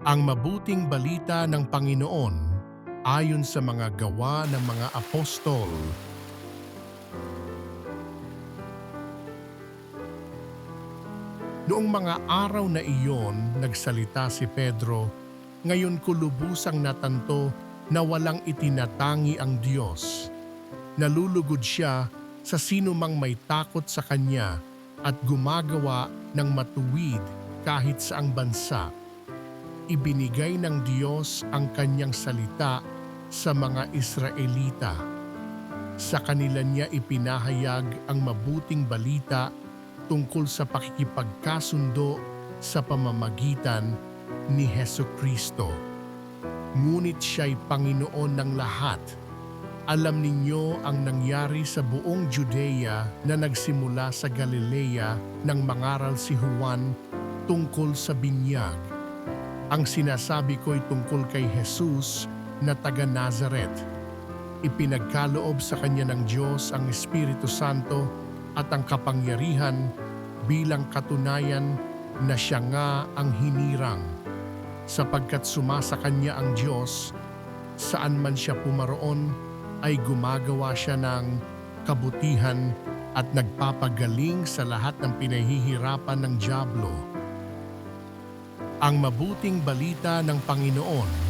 Ang mabuting balita ng Panginoon ayon sa mga gawa ng mga apostol. Noong mga araw na iyon, nagsalita si Pedro, "Ngayon ko lubusang natanto na walang itinatangi ang Diyos. Nalulugod siya sa sino mang may takot sa Kanya at gumagawa ng matuwid kahit saang bansa. Ibinigay ng Diyos ang Kanyang salita sa mga Israelita. Sa kanila niya ipinahayag ang mabuting balita tungkol sa pakikipagkasundo sa pamamagitan ni Hesukristo. Ngunit siya'y Panginoon ng lahat. Alam ninyo ang nangyari sa buong Judea na nagsimula sa Galilea nang mangaral si Juan tungkol sa binyag. Ang sinasabi ko'y tungkol kay Jesus na taga Nazaret. Ipinagkaloob sa kanya ng Diyos ang Espiritu Santo at ang kapangyarihan bilang katunayan na siya nga ang hinirang. Sapagkat sumasa kanya ang Diyos, saan man siya pumaroon ay gumagawa siya ng kabutihan at nagpapagaling sa lahat ng pinahihirapan ng dyablo. Ang mabuting balita ng Panginoon.